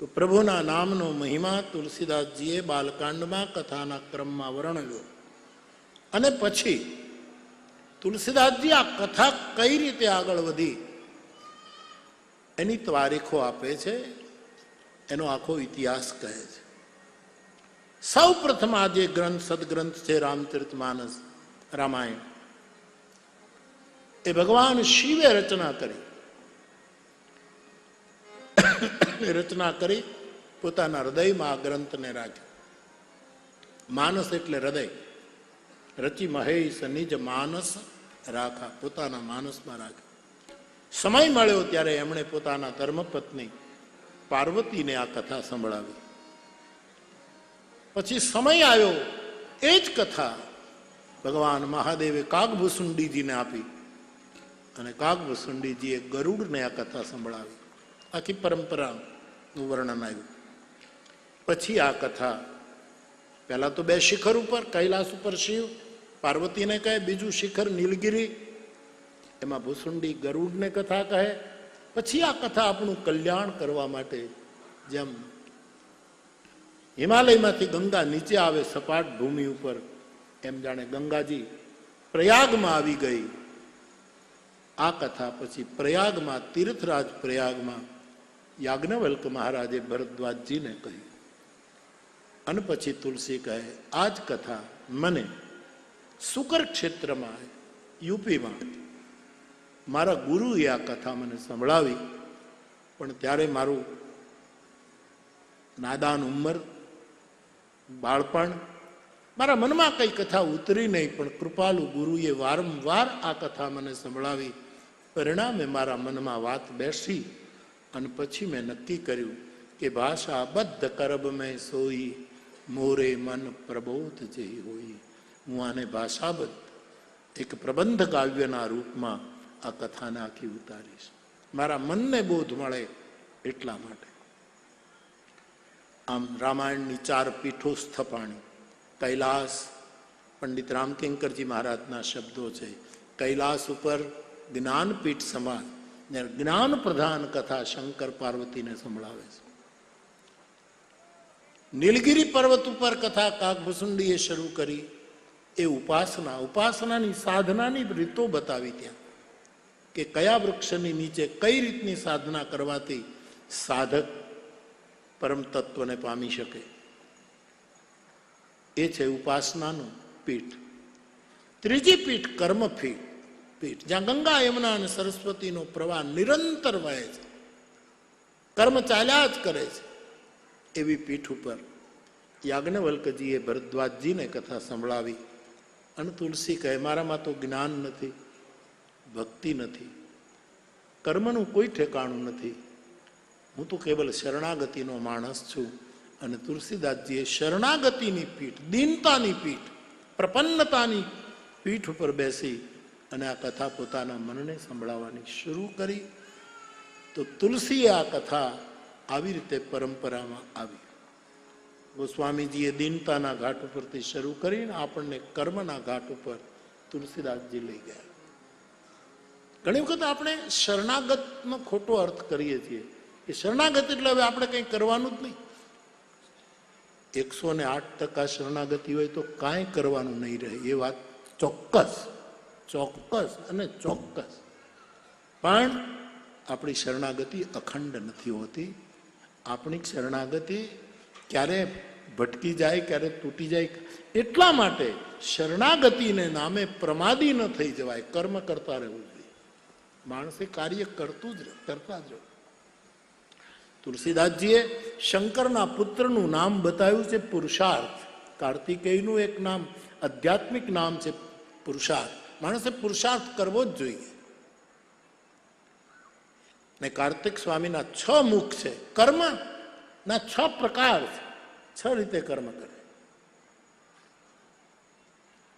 તો પ્રભુના નામનો મહિમા તુલસીદાસજીએ બાલકાંડમાં કથાના ક્રમમાં વર્ણવ્યો. અને પછી તુલસીદાસજી આ કથા કઈ રીતે આગળ વધી એની તારીખો આપે છે, એનો આખો ઇતિહાસ કહે છે. સૌ પ્રથમ આ જે ગ્રંથ સદગ્રંથ છે રામચરિતમાનસ, રામાયણ, એ ભગવાન શિવે રચના કરી પોતાના હૃદયમાં આ ગ્રંથને રાખ્યો. માનસ એટલે હૃદય. રચી મહેશ નિજ માનસ રાખા, પોતાના માનસમાં રાખ્યો. સમય મળ્યો ત્યારે એમણે પોતાના ધર્મપત્ની પાર્વતીને આ કથા સંભળાવી. પછી સમય આવ્યો, એ જ કથા ભગવાન મહાદેવે કાગભૂસુંડીજીને આપી અને કાગભૂસુંડીજીએ ગરુડને આ કથા સંભળાવી. આખી પરંપરાનું વર્ણન આવ્યું. પછી આ કથા પહેલા તો 2 શિખર ઉપર, કૈલાસ ઉપર શિવ પાર્વતીને કહે, બીજું શિખર નીલગિરી, એમાં ભૂસુંડી ગરુડને કથા કહે. પછી આ કથા આપણું કલ્યાણ કરવા માટે, જેમ હિમાલયમાંથી ગંગા નીચે આવે સપાટ ભૂમિ ઉપર, એમ જાણે ગંગાજી પ્રયાગમાં આવી ગઈ. આ કથા પછી પ્રયાગમાં, તીર્થરાજ પ્રયાગમાં યાજ્ઞવલ્ક મહારાજે ભરદ્વાજજીને કહ્યું. અને પછી તુલસી કહે, આ જ કથા મને સુકર ક્ષેત્રમાં યુપીમાં મારા ગુરુએ આ કથા મને સંભળાવી. પણ ત્યારે મારું નાદાન ઉંમર, બાળપણ, મારા મનમાં કઈ કથા ઉતરી નહીં. પણ કૃપાલુ ગુરુએ વારંવાર આ કથા મને સંભળાવી. પરિણામે મારા મનમાં વાત બેસી અને પછી મેં નક્કી કર્યું કે ભાષા બદ્ધ કરબ મેં સોઈ, મોરે મન પ્રબોધ જે હોઈ. હું આને ભાષાબદ્ધ એક પ્રબંધ કાવ્યના રૂપમાં આ કથાને આખી ઉતારીશ, મારા મનને બોધ મળે એટલા માટે. આમ રામાયણની 4 પીઠો સ્થપાણી. કૈલાસ, પંડિત રામકિંકરજી મહારાજના શબ્દો છે. કૈલાસ ઉપર જ્ઞાનપીઠ સમાન જ્ઞાન પ્રધાન કથા શંકર પાર્વતીને સંભળાવે છે. નીલગિરી પર્વત ઉપર કથા કાગભૂસુંડીએ શરૂ કરી. એ ઉપાસનાની સાધનાની રીતો બતાવી ત્યાં, કે કયા વૃક્ષની નીચે કઈ રીતની સાધના કરવાથી સાધક પરમ તત્વને પામી શકે. એ છે ઉપાસનાનું પીઠ. ત્રીજી પીઠ કર્મ પીઠ, જ્યાં ગંગા યમુના અને સરસ્વતીનો પ્રવાહ નિરંતર વહે છે, કર્મ ચાલ્યા જ કરે છે. એવી પીઠ ઉપર યાજ્ઞવલ્કજીએ ભરદ્વાજજીને કથા સંભળાવી. અને તુલસી કહે, મારામાં તો જ્ઞાન નથી, ભક્તિ નથી, કર્મનું કોઈ ઠેકાણું નથી, હું તો કેવલ શરણાગતિનો માણસ છું. અને તુલસીદાસજીએ શરણાગતિની પીઠ, દીનતાની પીઠ, પ્રપન્નતાની પીઠ ઉપર બેસી અને આ કથા પોતાના મનને સંભળાવવાની શરૂ કરી. તો તુલસીએ આ કથા આવી રીતે પરંપરામાં આવી. ગોસ્વામીજીએ દીનતાના ઘાટ ઉપરથી શરૂ કરીને આપણને કર્મના ઘાટ ઉપર તુલસીદાસજી લઈ ગયા. ઘણી વખત આપણે શરણાગતનો ખોટો અર્થ કરીએ છીએ કે શરણાગત એટલે હવે આપણે કંઈ કરવાનું જ નહીં. 108% શરણાગતિ હોય તો કાંઈ કરવાનું નહીં રહે, એ વાત ચોક્કસ અને ચોક્કસ. પણ આપણી શરણાગતિ અખંડ નથી હોતી. આપણી શરણાગતિ ક્યારે ભટકી જાય, ક્યારે તૂટી જાય. એટલા માટે શરણાગતિને નામે પ્રમાદી ન થઈ જવાય, કર્મ કરતા રહેવું જોઈએ. માણસે કાર્ય કરતા જ રહે. તુલસીદાસજીએ શંકરના પુત્રનું નામ બતાવ્યું છે પુરુષાર્થ. કાર્તિકેયનું એક નામ, આધ્યાત્મિક નામ છે પુરુષાર્થ. માણસે પુરુષાર્થ કરવો જ જોઈએ. ને કાર્તિક સ્વામીના 6 મુખ છે. કર્મના 6 પ્રકાર છે, 6 રીતે કર્મ કરે.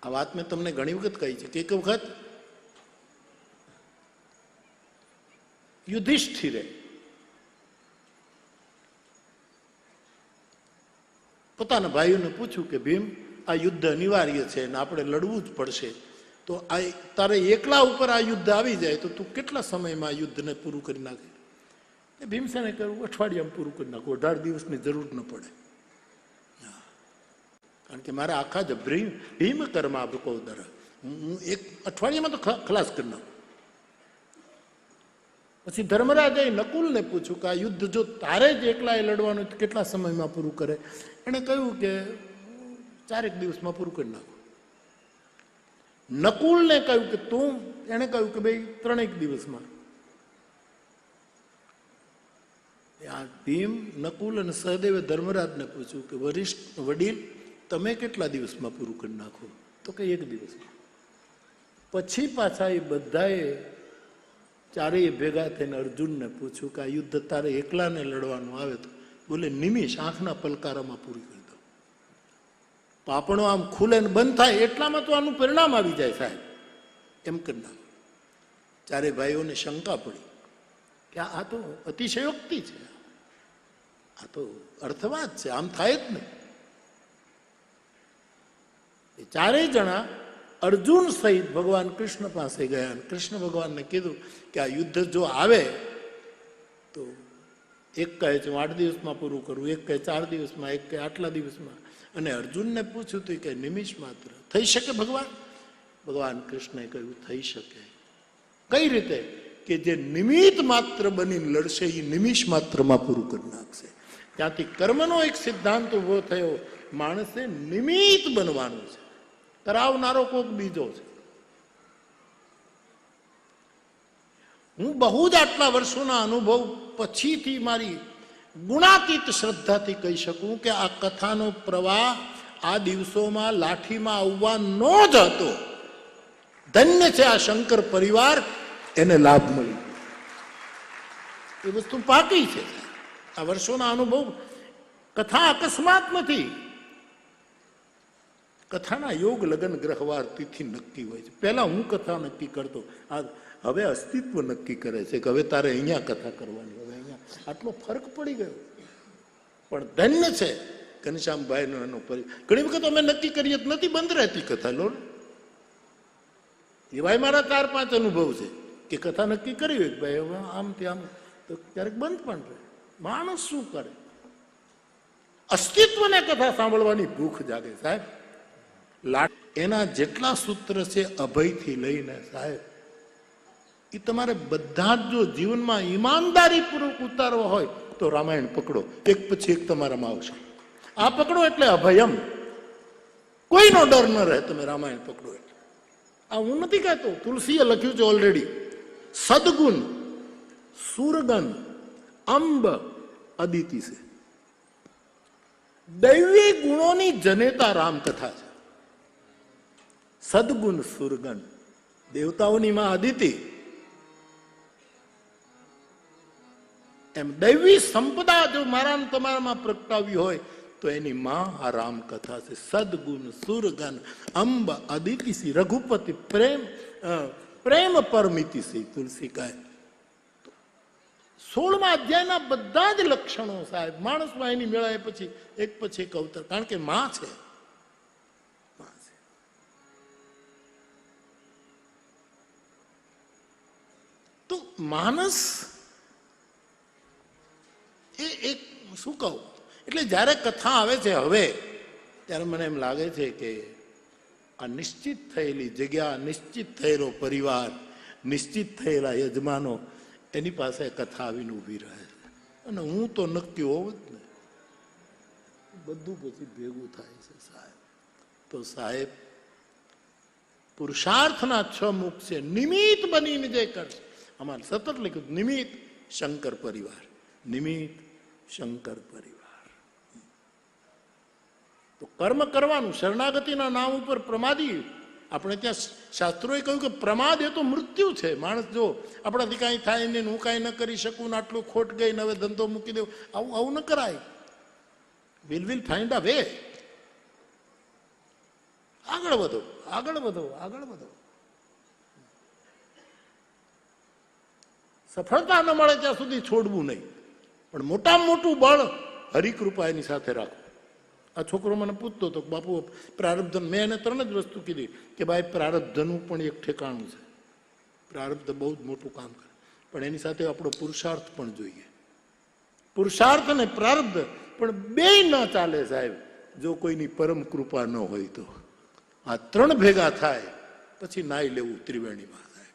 આ વાત મેં તમને ઘણી વખત કહી છે કે એક વખત યુધિષ્ઠિરે પોતાના ભાઈઓને પૂછ્યું કે ભીમ, આ યુદ્ધ અનિવાર્ય છે અને આપણે લડવું જ પડશે, તો તારે એકલા ઉપર આ યુદ્ધ આવી જાય તો તું કેટલા સમયમાં આ યુદ્ધને પૂરું કરી નાખે? ભીમસેને કહ્યું અઠવાડિયામાં પૂરું કરી નાખું, 18 દિવસની જરૂર ન પડે, કારણ કે મારા આખા જ ભીમ કર્મ આપકો દર, હું એક અઠવાડિયામાં તો ખલાસ કરી નાખું. પછી ધર્મરાજે નકુલને પૂછ્યું કે આ યુદ્ધ જો તારે જ એકલાએ લડવાનું તો કેટલા સમયમાં પૂરું કરે? એણે કહ્યું કે 4 દિવસમાં પૂરું કરી નાખું. નકુલને કહ્યું કે તું? એણે કહ્યું કે ભાઈ 3 દિવસમાં. આ ભીમ, નકુલ અને સહદેવે ધર્મરાજને પૂછ્યું કે વરિષ્ઠ વડીલ, તમે કેટલા દિવસમાં પૂરું કરી નાખો? તો કે 1 દિવસમાં. પછી પાછા એ બધાએ ચારેય ભેગા થઈને અર્જુનને પૂછ્યું કે આ યુદ્ધ તારે એકલાને લડવાનું આવે તો બોલે નિમિષ, આંખના પલકારામાં પૂરી કરી દો. પાપણો આમ ખુલે ને બંધ થાય એટલામાં તો આનું પરિણામ આવી જાય સાહેબ, એમ કરી નાખો. ચારે ભાઈઓને શંકા પડી કે આ તો અતિશયોક્તિ છે, આ તો અર્થવાદ છે, આમ થાય જ નહીં. એ ચારેય જણા અર્જુન સહિત ભગવાન કૃષ્ણ પાસે ગયા અને કૃષ્ણ ભગવાનને કીધું કે આ યુદ્ધ જો આવે તો એક કહે છે હું 8 દિવસમાં પૂરું કરું, એક કહે 4 દિવસમાં, એક કહે આટલા દિવસમાં. અને અર્જુનને પૂછ્યું હતું કે નિમિષ માત્ર થઈ શકે ભગવાન? ભગવાન કૃષ્ણએ કહ્યું થઈ શકે. કઈ રીતે? કે જે નિમિત્ત માત્ર બનીને લડશે એ નિમિષ માત્રમાં પૂરું કરી નાખશે. ત્યાંથી કર્મનો એક સિદ્ધાંત ઉભો થયો, માણસે નિમિત્ત બનવાનું છે, કરાવનારો કોક બીજો છે. હું બહુ જ આટલા વર્ષોના અનુભવ પછીથી મારી ગુણાતીત શ્રદ્ધાથી કહી શકું કે આ કથાનો પ્રવાહ આ દિવસોમાં લાઠીમાં આવવાનો જ હતો. ધન્ય છે આ શંકર પરિવાર, એને લાભ મળી. એ વસ્તુ પાકી છે. આ વર્ષોના અનુભવ, કથા અકસ્માત નથી. કથાના યોગ, લગ્ન, ગ્રહવાર, તિથિ નક્કી હોય છે. પહેલા હું કથા નક્કી કરતો, આ હવે અસ્તિત્વ નક્કી કરે છે કે હવે તારે અહીંયા કથા કરવાની, હવે અહીંયા. આટલો ફરક પડી ગયો. પણ ધન્ય છે ઘનશ્યામભાઈનો એનો પરિવાર. ઘણી વખત અમે નક્કી કરીએ નથી બંધ રહેતી કથા. લો એવાય મારા 4-5 અનુભવ છે કે કથા નક્કી કરી હોય ભાઈ હવે આમ ત્યાં તો ક્યારેક બંધ પણ રહે. માણસ શું કરે? અસ્તિત્વને કથા સાંભળવાની ભૂખ જાગે સાહેબ. એના જેટલા સૂત્ર છે અભયથી લઈને સાહેબ, એ તમારે બધા જ જો જીવનમાં ઈમાનદારીપૂર્વક ઉતારવા હોય તો રામાયણ પકડો, એક પછી એક તમારામાં આવશે. આ પકડો એટલે અભયમ, કોઈનો ડર ન રહે. તમે રામાયણ પકડો એટલે. આ હું નથી કહેતો, તુલસીએ લખ્યું છે ઓલરેડી. સદગુણ, સુરગન, અંબ, અદિતિ છે. દૈવી ગુણોની જનેતા રામકથા છે. સદગુણ, સુરગન, દેવતાઓની માં અદિતિ, એમ દૈવી સંપદા જો મારા તમારામાં પ્રગટાવી હોય તો એની માં આ રામકથા છે. સદગુણ, સુરગન, અંબ, અદિતિ સી, રઘુપતિ પ્રેમ પ્રેમ પરમિતિ સી, તુલસી કહે. 16મા અધ્યાયના બધા જ લક્ષણો સાહેબ માણસમાં એની મેળાએ પછી એક અવતર, કારણ કે માં છે. તો માનસ એ એક શું કહું, એટલે જ્યારે કથા આવે છે હવે, ત્યારે મને એમ લાગે છે કે આ નિશ્ચિત થયેલી જગ્યા, નિશ્ચિત થયેલો પરિવાર, નિશ્ચિત થયેલા યજમાનો, એની પાસે કથા આવીને ઊભી રહે છે. અને હું તો નક્કી હોવું જ ને, બધું પછી ભેગું થાય છે સાહેબ. તો સાહેબ પુરુષાર્થના 6 મુખ છે. નિમિત્ત બનીને જે કરશે, અમારે સતત લખ્યું નિમિત્ત શંકર પરિવાર, નિમિત્ત શંકર પરિવાર. તો કર્મ કરવાનું, શરણાગતિના નામ ઉપર પ્રમાદી. આપણે ત્યાં શાસ્ત્રોએ કહ્યું કે પ્રમાદ એ તો મૃત્યુ છે. માણસ જો આપણાથી કાંઈ થાય ને હું કાંઈ ન કરી શકું ને આટલું ખોટ ગઈ ને હવે ધંધો મૂકી દેવું, આવું ન કરાય. Will find a way. આગળ વધો, આગળ વધો, આગળ વધો. સફળતા ન મળે ત્યાં સુધી છોડવું નહીં, પણ મોટામાં મોટું બળ હરિકૃપા એની સાથે રાખો. આ છોકરો મને પૂછતો હતો બાપુ પ્રારબ્ધ, મેં એને 3 જ વસ્તુ કીધી કે ભાઈ પ્રારબ્ધનું પણ એક ઠેકાણું છે. પ્રારબ્ધ બહુ જ મોટું કામ કરે, પણ એની સાથે આપણો પુરુષાર્થ પણ જોઈએ. પુરુષાર્થ અને પ્રારબ્ધ પણ બે ન ચાલે સાહેબ, જો કોઈની પરમ કૃપા ન હોય તો. આ ત્રણ ભેગા થાય પછી નાઈ લેવું ત્રિવેણીમાં થાય,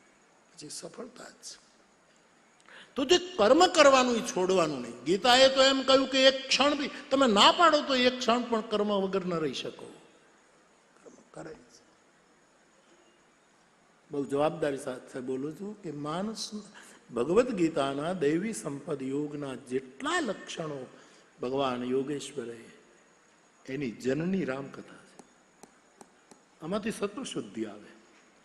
પછી સફળતા જ. તો જે કર્મ કરવાનું એ છોડવાનું નહીં. ગીતાએ તો એમ કહ્યું કે એક ક્ષણ બી તમે ના પાડો તો એક ક્ષણ પણ કર્મ વગર ન રહી શકો. કર્મ કરે. બહુ જવાબદારી સાથે બોલું છું કે માણસ ભગવદ્ ગીતાના દૈવી સંપદ યોગના જેટલા લક્ષણો ભગવાન યોગેશ્વરે એની જનની રામકથા છે. આમાંથી સત્વશુદ્ધિ આવે.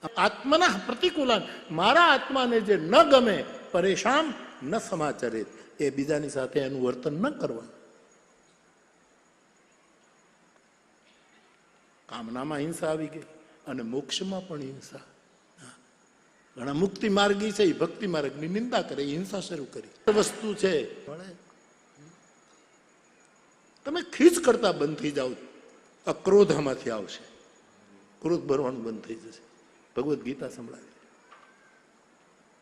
આત્મના પ્રતિકૂલન, મારા આત્માને જે ન ગમે, પરેશાન ન સમાચરે, એ બીજાની સાથે એનું વર્તન ન કરવાનું. કામનામાં હિંસા આવી ગઈ અને મોક્ષમાં પણ હિંસા. ઘણા મુક્તિ માર્ગી છે એ ભક્તિ માર્ગની નિંદા કરે, હિંસા શરૂ કરી. વસ્તુ છે તમે ખીચ કરતા બંધ થઈ જાઓ, અક્રોધ આમાંથી આવશે, ક્રોધ ભરવાનું બંધ થઈ જશે. ભગવદ્ ગીતા સંભળાવી.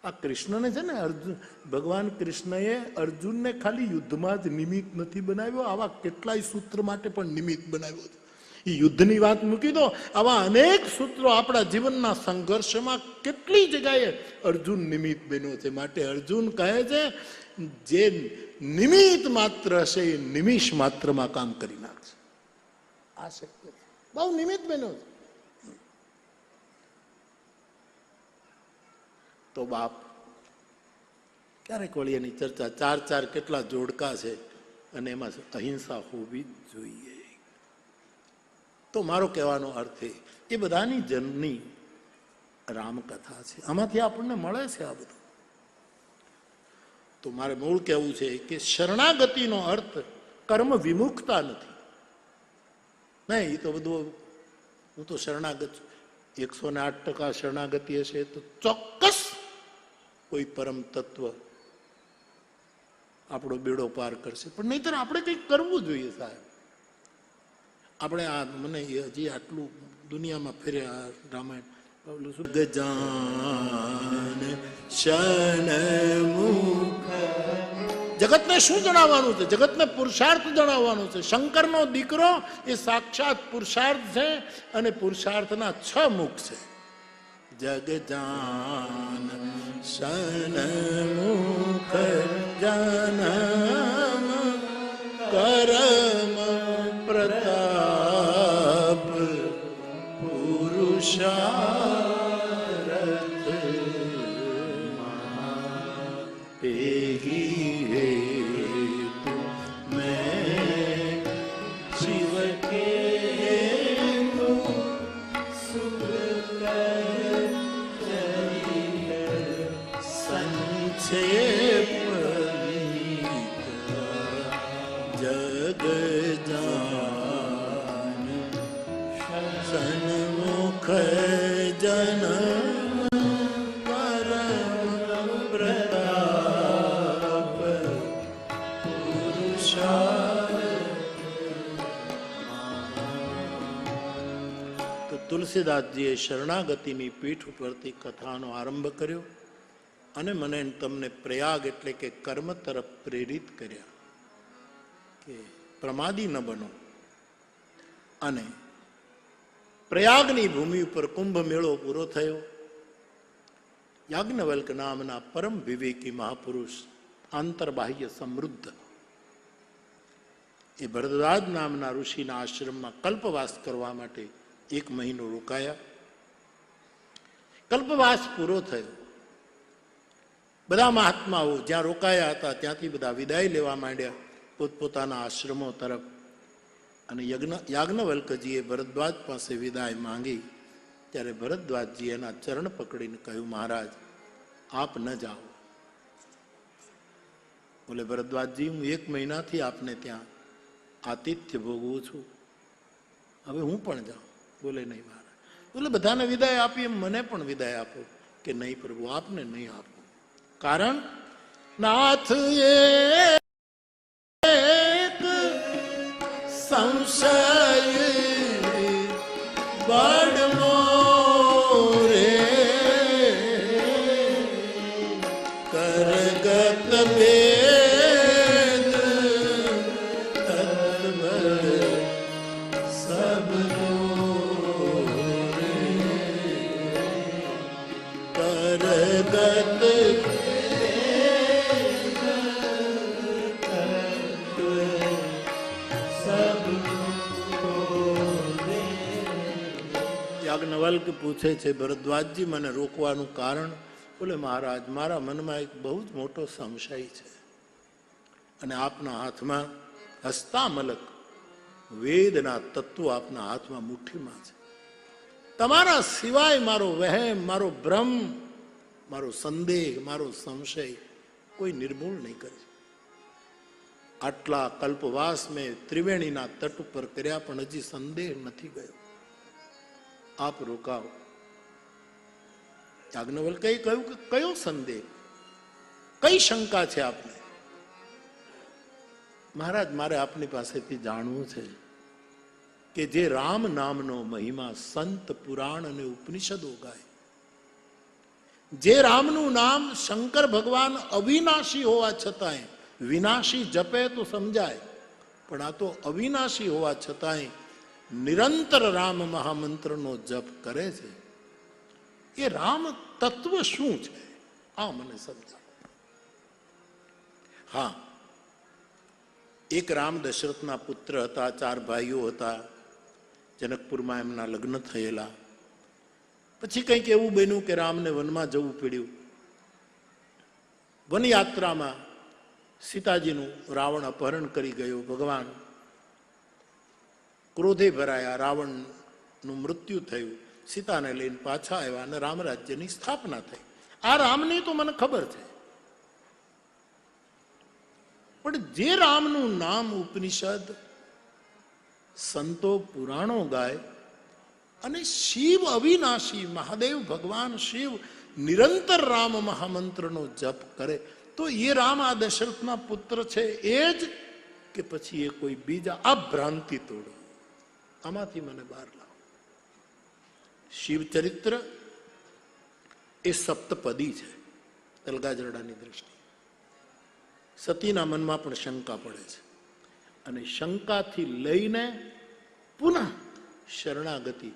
આ કૃષ્ણને છે ને, અર્જુન ભગવાન કૃષ્ણએ અર્જુનને ખાલી યુદ્ધમાં જ નિમિત્ત નથી બનાવ્યો, આવા કેટલાય સૂત્ર માટે પણ નિમિત્ત બનાવ્યો છે. એ યુદ્ધની વાત મૂકી દો, આવા અનેક સૂત્રો આપણા જીવનના સંઘર્ષમાં કેટલી જગ્યાએ અર્જુન નિમિત્ત બન્યો છે. માટે અર્જુન કહે છે જે નિમિત્ત માત્ર હશે એ નિમિષ માત્રમાં કામ કરી નાખશે. આ શક્ય છે. બહુ નિમિત્ત બન્યો છે. તો બાપ ક્યારેક વળી એની ચર્ચા, ચાર કેટલા જોડકા છે અને એમાં અહિંસા હોવી જ જોઈએ. તો મારો કહેવાનો અર્થ એ બધાની જનની રામકથા છે. આમાંથી આપણને મળે છે આ બધું. તો મારે મૂળ કહેવું છે કે શરણાગતિનો અર્થ કર્મ વિમુખતા નથી. નહીં, એ તો બધું હું તો શરણાગત 108% શરણાગતિ હશે તો ચોક્કસ કોઈ પરમ તત્વ આપણો બેડો પાર કરશે. પણ નહીંતર આપણે કંઈક કરવું જોઈએ સાહેબ. આપણે આ મને હજી આટલું દુનિયામાં ફેર્યા રામાયણ ગજાન શનમુખ. જગતને શું જણાવવાનું છે? જગતને પુરુષાર્થ જણાવવાનું છે. શંકરનો દીકરો એ સાક્ષાત પુરુષાર્થ છે અને પુરુષાર્થના 6 મુખ છે. જગજાન શનમુખ જનમ કરમ પ્રતાપ પુરુષાર્થ પેગી હેતુ મેં શિવ કે સંક્ષેપ જગજાન સન્મુખ જન પરમ પ્રતાપ પુરુષાર્થ. તો તુલસીદાસજીએ શરણાગતિની પીઠ ઉપરથી કથાનો આરંભ કર્યો અને મને તમને પ્રયાગ એટલે કે કર્મ તરફ પ્રેરિત કર્યા કે પ્રમાદી ન બનો. અને પ્રયાગની ભૂમિ ઉપર કુંભ મેળો પૂરો થયો. યાજ્ઞવલ્ક નામના પરમ વિવેકી મહાપુરુષ, આંતરબાહ્ય સમૃદ્ધ, એ ભરદ્વાજ નામના ઋષિના આશ્રમમાં કલ્પવાસ કરવા માટે 1 મહિનો રોકાયા. કલ્પવાસ પૂરો થયો. બધા મહાત્માઓ જ્યાં રોકાયા હતા ત્યાંથી બધા વિદાય લેવા માંડ્યા પોતપોતાના આશ્રમો તરફ. અને યાજ્ઞવલ્કજીએ ભરદ્વાજ પાસે વિદાય માંગી ત્યારે ભરદ્વાજજી એના ચરણ પકડીને કહ્યું, મહારાજ આપ ન જાઓ. બોલે, ભરદ્વાજજી હું 1 મહિનાથી આપને ત્યાં આતિથ્ય ભોગવું છું, હવે હું પણ જાઉં. બોલે, નહીં મહારાજ. બોલે, બધાને વિદાય આપી એમ મને પણ વિદાય આપો. કે નહીં પ્રભુ, આપને નહીં આપો. કારણ નાથ એક સંશય બડવો રે કરગત વેદ યાજ્ઞવલ્ક પૂછે છે, ભરદ્વાજજી મને રોકવાનું કારણ? બોલે, મહારાજ મારા મનમાં એક બહુ જ મોટો સંશય છે અને આપના હાથમાં હસ્તામલક વેદના તત્વો આપના હાથમાં મુઠ્ઠીમાં છે. તમારા સિવાય મારો વહેમ, મારો ભ્રમ, મારો સંદેહ, મારો સંશય કોઈ નિર્મૂળ નહીં કરે. આટલા કલ્પવાસ મેં ત્રિવેણીના તટ ઉપર કર્યા પણ હજી સંદેહ નથી ગયો. આપ રોકાવો. યાજ્ઞવલ્કે કહ્યું કે કયો સંદેહ, કઈ શંકા છે આપને? મહારાજ મારે આપની પાસેથી જાણવું છે કે જે રામ નામનો મહિમા સંત પુરાણ અને ઉપનિષદો ગાય, જે રામનું નામ શંકર ભગવાન અવિનાશી હોવા છતાંય, વિનાશી જપે તો સમજાય પણ આ તો અવિનાશી હોવા છતાંય નિરંતર રામ મહામંત્રનો જપ કરે છે, એ રામ તત્વ શું છે આ મને સમજાવો. હા, એક રામ દશરથના પુત્ર હતા, 4 ભાઈઓ હતા. જનકપુરમાં એમના લગ્ન થયેલા. પછી કંઈક એવું બન્યું કે રામને વનમાં જવું પડ્યું. વનયાત્રામાં સીતાજીનું રાવણ અપહરણ કરી ગયો. ભગવાન ક્રોધે ભરાયા, રાવણનું મૃત્યુ થયું. સીતાને લઈને પાછા આવ્યા અને રામરાજ્યની સ્થાપના થઈ. આ રામની તો મને ખબર છે, પણ જે રામનું નામ ઉપનિષદ, સંતો, પુરાણો ગાય અને શિવ અવિનાશી મહાદેવ ભગવાન શિવ નિરંતર રામ મહામંત્રનો જપ કરે, તો એ રામ આ દશરથના પુત્ર છે એ જ કે પછી એ કોઈ બીજા? આ ભ્રાંતિ તોડો, આમાંથી મને બહાર લાવો. શિવ ચરિત્ર એ સપ્તપદી છે તલગાજરડાની દ્રષ્ટિએ. સતીના મનમાં પણ શંકા પડે છે અને શંકાથી લઈને પુનઃ શરણાગતિ,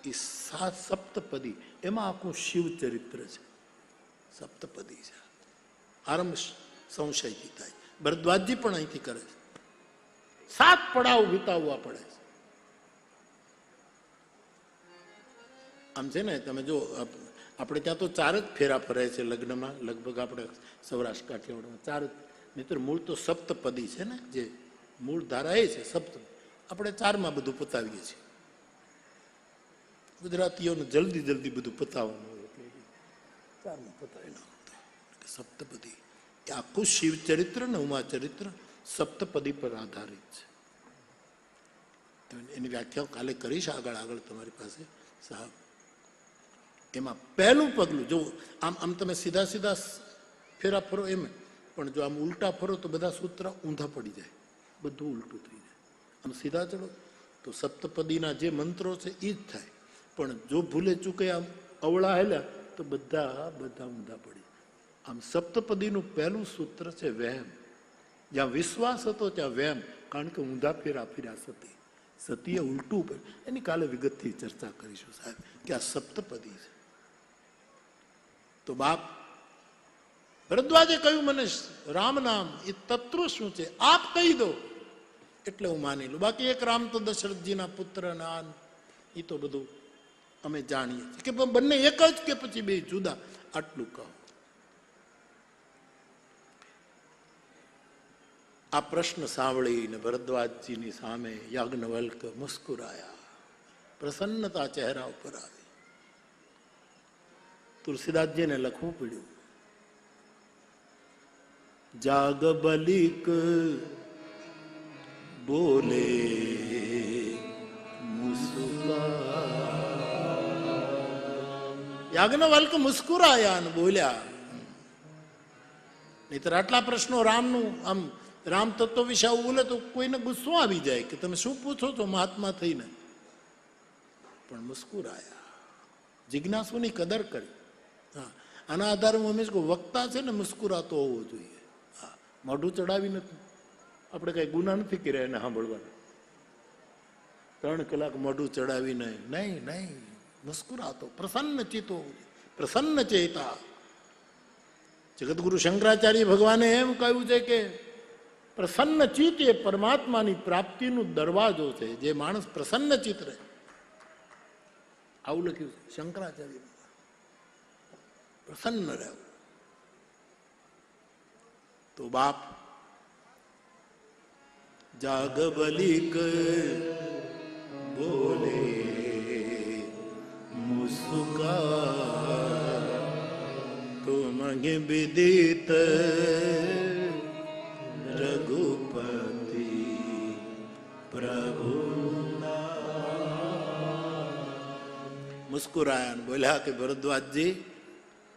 એ 7 સપ્તપદી, એમાં આખું શિવ ચરિત્ર છે. સપ્તપદી છે. આરંભ સંશયથી થાય. ભરદ્વાજજી પણ અહીંથી કરે છે. 7 પડાવ વિતાવવા પડે છે. આમ છે ને, તમે જો આપણે ત્યાં તો 4 જ ફેરા ફરાય છે લગ્નમાં, લગભગ આપણે સૌરાષ્ટ્ર કાઠિયાવાડમાં 4 જ. મિત્ર મૂળ તો સપ્તપદી છે ને, જે મૂળ ધારા એ છે સપ્ત. આપણે 4માં બધું પતાવીએ છીએ. ગુજરાતીઓને જલ્દી જલ્દી બધું પતાવવાનું હોય એટલે 4માં પતાવી નાખું. સપ્તપદી એ આખું શિવ ચરિત્ર ને ઉમા ચરિત્ર સપ્તપદી પર આધારિત છે. એની વ્યાખ્યા કાલે કરીશ આગળ તમારી પાસે સાહેબ. એમાં પહેલું પગલું જો આમ તમે સીધા સીધા ફેરા ફરો એમ, પણ જો આમ ઉલટા ફરો તો બધા સૂત્ર ઊંધા પડી જાય, બધું ઉલટું થઈ જાય. આમ સીધા ચડો તો સપ્તપદીના જે મંત્રો છે એ જ થાય, પણ જો ભૂલે ચૂકે આમ અવળા હેલા તો બધા ઊંધા પડી. આમ સપ્તપદીનું પહેલું સૂત્ર છે વહેમ. જ્યાં વિશ્વાસ હતો ત્યાં વહેમ, કારણ કે ઊંધા ફેર્યા સતીએ ઉલટું પડે. એની કાલે વિગતથી ચર્ચા કરીશું સાહેબ કે આ સપ્તપદી છે. તો બાપ ભરદ્વાજે કહ્યું મને રામ નામ એ તત્વ શું છે આપ કહી દો એટલે હું માની લઉં. બાકી એક રામ તો દશરથજીના પુત્ર ના એ તો બધું અમે જાણીએ છીએ કે બંને એક જ કે પછી બે જુદા, આટલું કહો. આ પ્રશ્ન સાંભળીને ભરદ્વાજજીની સામે યાજ્ઞવલ્ક મુસ્કુરાયા, પ્રસન્નતા ચહેરા ઉપર આવી. તુલસીદાસજીને લખવું પડ્યું, જાગબલિક બોલે યાજ્ઞવલ્ક મુસ્કુરાયા અને બોલ્યા. નહીતર આટલા પ્રશ્નો રામનું આમ રામ તત્વ વિશે આવું બોલે તો કોઈને ગુસ્સો આવી જાય કે તમે શું પૂછો છો મહાત્મા થઈને. પણ મુસ્કુરાયા, જિજ્ઞાસુની કદર કરી. હા, આના આધારે હું હંમેશા કહું, વક્તા છે ને મુસ્કુરાતો હોવો જોઈએ. હા, મોઢું ચડાવી નથી. આપણે કઈ ગુના નથી કર્યા એને સાંભળવાના. 3 કલાક મોઢું ચડાવીને નહીં, મુસ્કુરાતો, પ્રસન્ન ચિત્તો, પ્રસન્ન ચેતા. જગતગુરુ શંકરાચાર્ય ભગવાને એમ કહ્યું છે કે પ્રસન્ન ચિત્ત એ પરમાત્માની પ્રાપ્તિનું દરવાજો છે. જે માણસ પ્રસન્ન ચિત્ત રહે આવું લખ્યું છે શંકરાચાર્ય. પ્રસન્ન રહેવું. તો બાપ જાગબલિક બોલે મુસ્કા તુમ વિદિત રઘુપતિ પ્રભુ મુસ્કુરાયા બોલ્યા કે ભરદ્વાજજી,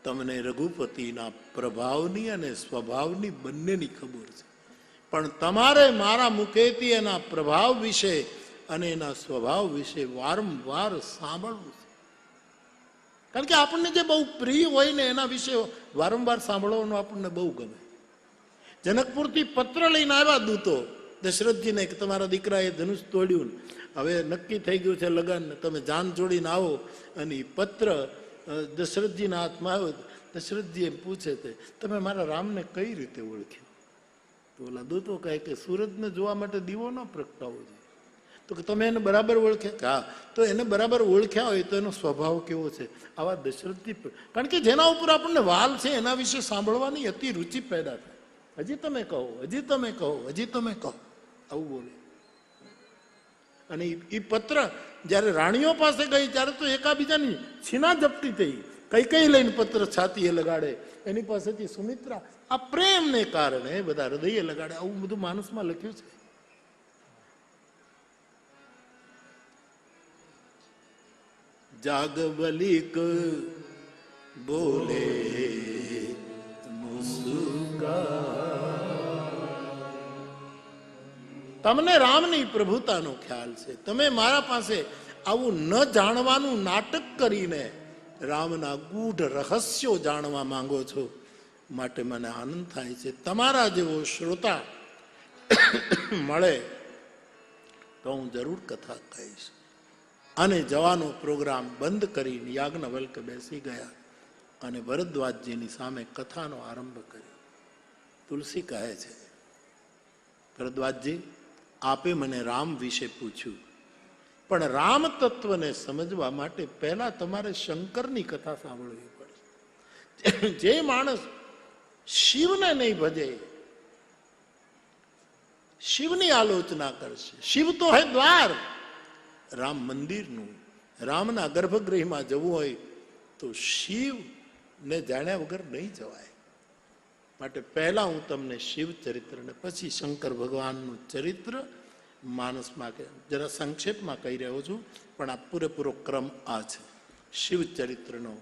તમને રઘુપતિના પ્રભાવની અને સ્વભાવની બંનેની ખબર છે, પણ તમારે મારા મુખેથી એના પ્રભાવ વિશે અને એના સ્વભાવ વિશે વારંવાર સાંભળવું છે. કારણ કે આપણને જે બહુ પ્રિય હોય ને એના વિશે વારંવાર સાંભળવાનું આપણને બહુ ગમે. જનકપુરથી પત્ર લઈને આવ્યા દૂતો દશરથજીને કે તમારા દીકરાએ ધનુષ તોડ્યું, હવે નક્કી થઈ ગયું છે લગન, તમે જાન જોડીને આવો. અને પત્ર દશરથજીના હાથમાં આવ્યો. દશરથજી એમ પૂછે છે, તમે મારા રામને કઈ રીતે ઓળખ્યો? તો ઓલા દૂતો કહે કે સૂરજને જોવા માટે દીવો ન પ્રગટાવવો જોઈએ. તો કે તમે એને બરાબર ઓળખ્યા? કે હા. તો એને બરાબર ઓળખ્યા હોય તો એનો સ્વભાવ કેવો છે? આવા દશરથજી, કારણ કે જેના ઉપર આપણને વાલ છે એના વિશે સાંભળવાની અતિ રુચિ પેદા થાય. હજી તમે કહો, હજી તમે કહો, હજી તમે કહો, આવું બોલે. અને એ પત્ર જ્યારે રાણીઓ પાસે ગઈ ત્યારે તો એકાબીજાની છીના ઝપટી થઈ. કઈ કઈ લઈને પત્ર છાતીએ લગાડે, એની પાસેથી સુમિત્રા. આ પ્રેમને કારણે બધા હૃદયે લગાડે. આવું બધું માનસમાં લખ્યું છે. જાગબલિક બોલે તમને રામની પ્રભુતાનો ખ્યાલ છે, તમે મારા પાસે આવું ન જાણવાનું નાટક કરીને રામના ગૂઢ રહસ્યો જાણવા માંગો છો, માટે મને આનંદ થાય છે. તમારા જેવો શ્રોતા મળે તો હું જરૂર કથા કહીશ. અને જવાનો પ્રોગ્રામ બંધ કરીને યાજ્ઞવલ્ક બેસી ગયા અને ભરદ્વાજજીની સામે કથાનો આરંભ કર્યો. તુલસી કહે છે, ભરદ્વાજજી, આપે મને રામ વિશે પૂછ્યું, પણ રામ તત્વને સમજવા માટે પહેલા તમારે શંકરની કથા સાંભળવી પડે. જે માણસ શિવને નહીં ભજે, શિવની આલોચના કરશે. શિવ તો હે દ્વાર રામ મંદિરનું. રામના ગર્ભગૃહમાં જવું હોય તો શિવને જાણ્યા વગર નહીં જવાય. માટે પહેલા હું તમને શિવ ચરિત્ર ને પછી શંકર ભગવાનનું ચરિત્ર માનસમાં જરા સંક્ષેપમાં કહી રહ્યો છું, પણ આ પૂરેપૂરો ક્રમ આ છે. શિવ ચરિત્રનો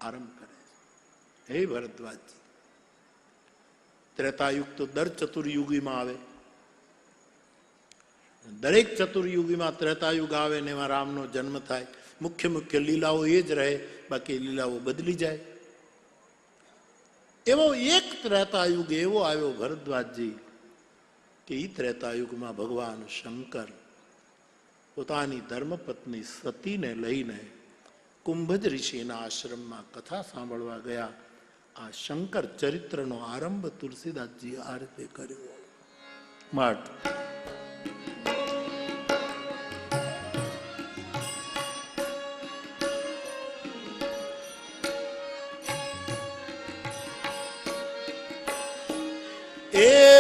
આરંભ કરે છે. હે ભરદ્વાજજી, ત્રેતાયુગ તો દર ચતુર્યુગીમાં આવે. દરેક ચતુર્યુગીમાં ત્રેતાયુગ આવે ને એમાં રામનો જન્મ થાય. મુખ્ય મુખ્ય લીલાઓ એ જ રહે, બાકી લીલાઓ બદલી જાય. એવો એક ત્રેતાયુગ એવો આવ્યો ભરદ્વાજજી કે એ ત્રેતાયુગમાં ભગવાન શંકર પોતાની ધર્મપત્ની સતીને લઈને કુંભજ ઋષિના આશ્રમમાં કથા સાંભળવા ગયા. આ શંકર ચરિત્રનો આરંભ તુલસીદાસજી આ રીતે કર્યો. માટે એ